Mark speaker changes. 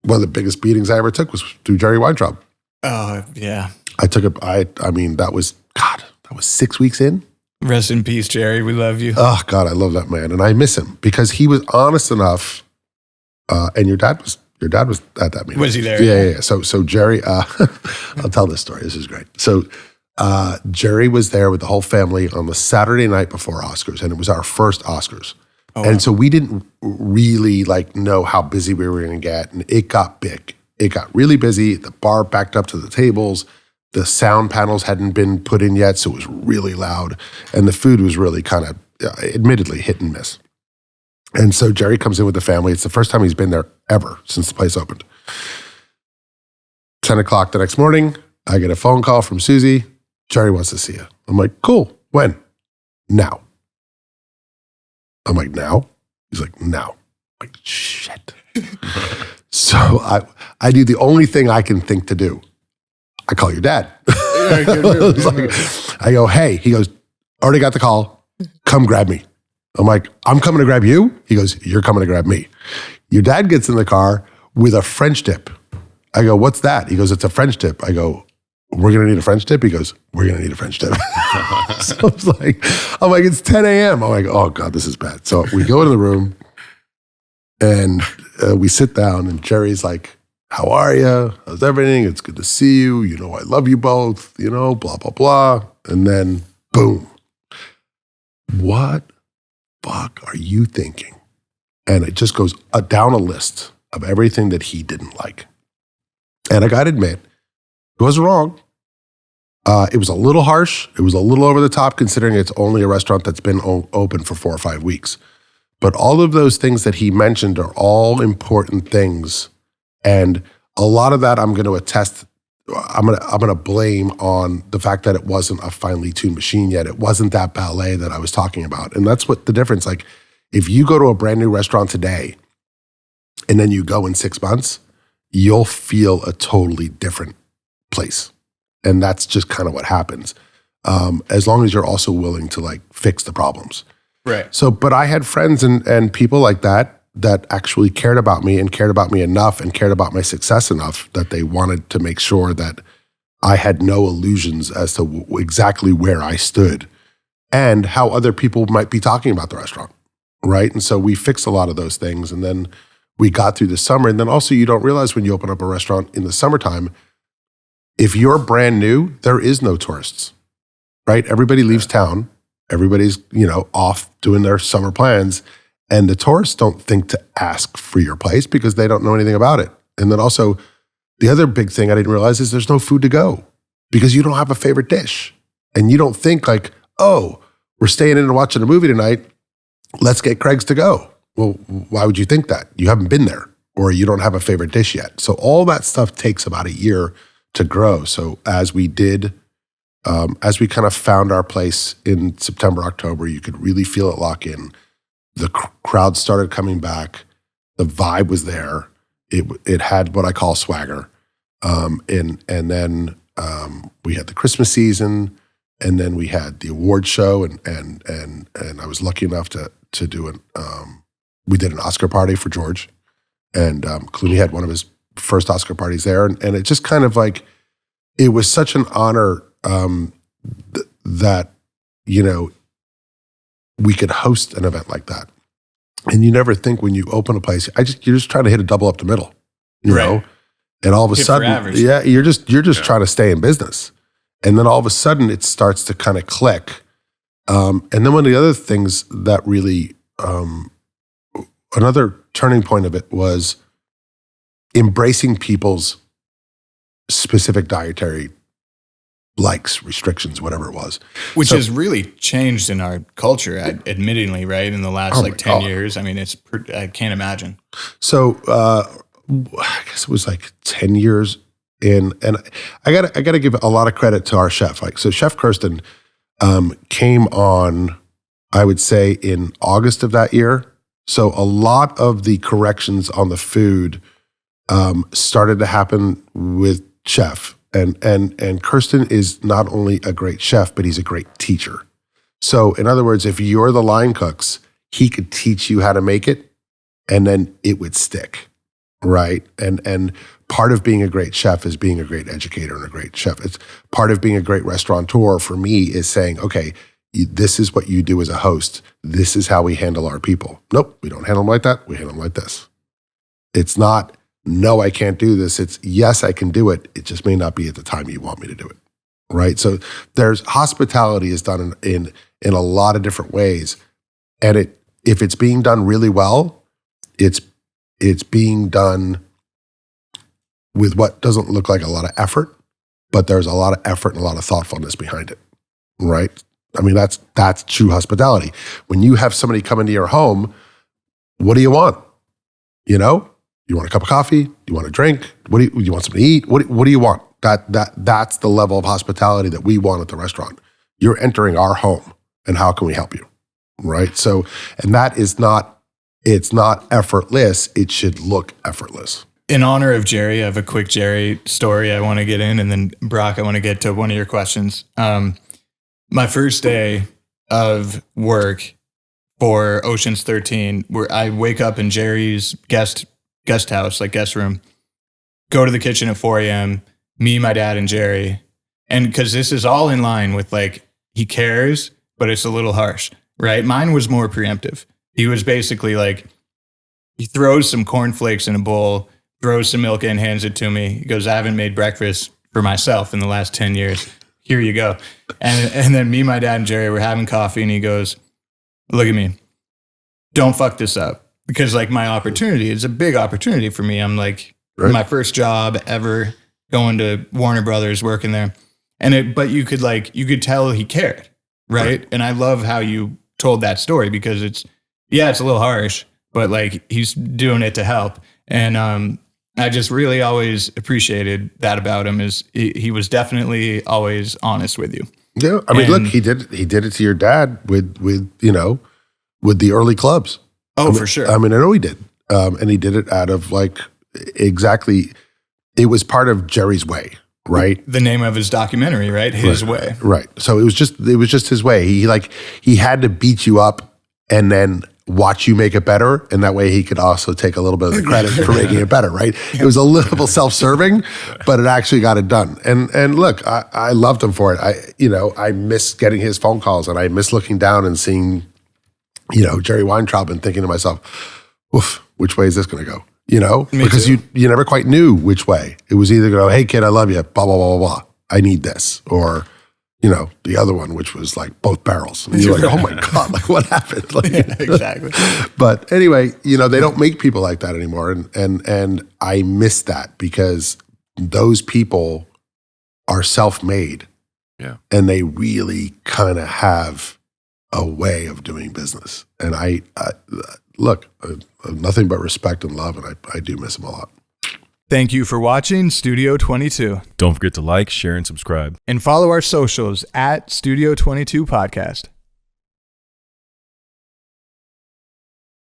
Speaker 1: one of the biggest beatings I ever took was through Jerry Weintraub.
Speaker 2: Oh, yeah.
Speaker 1: I took it. I mean, that was 6 weeks in.
Speaker 2: Rest in peace, Jerry. We love you.
Speaker 1: Oh God, I love that man, and I miss him because he was honest enough. And your dad was at that meeting.
Speaker 2: Was he there?
Speaker 1: Yeah. So Jerry, I'll tell this story. This is great. So Jerry was there with the whole family on the Saturday night before Oscars, and it was our first Oscars. Oh, and so we didn't really know how busy we were going to get, and it got big. It got really busy. The bar backed up to the tables. The sound panels hadn't been put in yet, so it was really loud. And the food was really kind of, admittedly, hit and miss. And so Jerry comes in with the family. It's the first time he's been there ever since the place opened. 10 o'clock the next morning, I get a phone call from Susie. Jerry wants to see you. I'm like, cool. When? Now. I'm like, now? He's like, now. I'm like, shit. So I do the only thing I can think to do. I call your dad. I go, hey. He goes, already got the call. Come grab me. I'm like, I'm coming to grab you? He goes, you're coming to grab me. Your dad gets in the car with a French dip. I go, what's that? He goes, it's a French dip. I go, we're going to need a French dip? He goes, we're going to need a French dip. So I'm like, it's 10 a.m. I'm like, oh God, this is bad. So we go into the room and we sit down and Jerry's like, how are you? How's everything? It's good to see you. You know, I love you both, blah, blah, blah. And then boom. What fuck are you thinking? And it just goes down a list of everything that he didn't like. And I got to admit, it was wrong. It was a little harsh. It was a little over the top considering it's only a restaurant that's been open for 4 or 5 weeks. But all of those things that he mentioned are all important things. And a lot of that I'm going to attest, I'm going to blame on the fact that it wasn't a finely tuned machine yet. It wasn't that ballet that I was talking about. And that's what the difference, like if you go to a brand new restaurant today and then you go in 6 months, you'll feel a totally different place. And that's just kind of what happens. As long as you're also willing to fix the problems.
Speaker 2: Right.
Speaker 1: So, but I had friends and people like that actually cared about me and cared about me enough and cared about my success enough that they wanted to make sure that I had no illusions as to exactly where I stood and how other people might be talking about the restaurant, right? And so we fixed a lot of those things, and then we got through the summer. And then also you don't realize when you open up a restaurant in the summertime, if you're brand new, there is no tourists, right? Everybody leaves town. Everybody's, off doing their summer plans. And the tourists don't think to ask for your place because they don't know anything about it. And then also, the other big thing I didn't realize is there's no food to go because you don't have a favorite dish. And you don't think oh, we're staying in and watching a movie tonight. Let's get Craig's to go. Well, why would you think that? You haven't been there or you don't have a favorite dish yet. So all that stuff takes about a year to grow. So as we kind of found our place in September, October, you could really feel it lock in. The crowd started coming back. The vibe was there. It had what I call swagger. And then we had the Christmas season, and then we had the award show, and I was lucky enough to do we did an Oscar party for George, and Clooney had one of his first Oscar parties there, and it just kind of it was such an honor that we could host an event like that. And you never think when you open a place, you're just trying to hit a double up the middle, you know? And all of a sudden, you're just trying to stay in business. And then all of a sudden it starts to kind of click. And then one of the other things that really, another turning point of it was embracing people's specific dietary likes, restrictions, whatever it was.
Speaker 2: Which has really changed in our culture, admittingly, right? In the last 10 years. I mean, I can't imagine. So
Speaker 1: I guess it was 10 years in, and I gotta give a lot of credit to our chef. So Chef Kirsten came on, I would say, in August of that year. So a lot of the corrections on the food started to happen with Chef. And Kirsten is not only a great chef, but he's a great teacher. So in other words, if you're the line cooks, he could teach you how to make it, and then it would stick, right? And part of being a great chef is being a great educator and a great chef. It's part of being a great restaurateur for me is saying, okay, this is what you do as a host. This is how we handle our people. Nope, we don't handle them like that. We handle them like this. It's not, no, I can't do this. It's, yes, I can do it. It just may not be at the time you want me to do it, right? So there's hospitality is done in a lot of different ways. And if it's being done really well, it's being done with what doesn't look like a lot of effort, but there's a lot of effort and a lot of thoughtfulness behind it, right? I mean, that's true hospitality. When you have somebody come into your home, what do you want? You know, you want a cup of coffee? Do you want a drink? What do you want something to eat? What do you want? That's the level of hospitality that we want at the restaurant. You're entering our home, and how can we help you, right? So, and that is not, it's not effortless. It should look effortless.
Speaker 2: In honor of Jerry, I have a quick Jerry story I want to get in, and then Brock, I want to get to one of your questions. My first day of work for Ocean's 13, where I wake up in Jerry's guest house, like guest room, go to the kitchen at 4 a.m., me, my dad, and Jerry. And because this is all in line with like, he cares, but it's a little harsh, right? Mine was more preemptive. He was basically like, he throws some cornflakes in a bowl, throws some milk in, hands it to me. He goes, I haven't made breakfast for myself in the last 10 years. Here you go. And then me, my dad, and Jerry were having coffee, and he goes, look at me. Don't fuck this up. Because like my opportunity is a big opportunity for me. I'm like, right. My first job ever, going to Warner Brothers, working there. But you could tell he cared, right? And I love how you told that story, because it's a little harsh, but like he's doing it to help. And I just really always appreciated that about him, is he was definitely always honest with you.
Speaker 1: Yeah, I mean, look, he did it to your dad with the early clubs.
Speaker 2: Oh, for sure.
Speaker 1: I mean, I know he did, and he did it out of like exactly. It was part of Jerry's way, right?
Speaker 2: The name of his documentary, right? His way,
Speaker 1: right? So it was just his way. He had to beat you up and then watch you make it better, and that way he could also take a little bit of the credit for making it better, right? It was a little self-serving, but it actually got it done. And look, I loved him for it. I miss getting his phone calls, and I miss looking down and seeing, Jerry Weintraub, and thinking to myself, oof, which way is this going to go? Because you never quite knew which way. It was either go, hey kid, I love you, blah, blah, blah, blah, blah. I need this. Or, the other one, which was like both barrels. And you're like, oh my God, like what happened? Like,
Speaker 2: yeah, exactly.
Speaker 1: But anyway, they don't make people like that anymore. And I miss that, because those people are self-made.
Speaker 3: Yeah.
Speaker 1: And they really kind of have a way of doing business. And I look, nothing but respect and love, and I do miss him a lot.
Speaker 2: Thank you for watching Studio 22.
Speaker 3: Don't forget to like, share, and subscribe.
Speaker 2: And follow our socials at Studio 22 Podcast.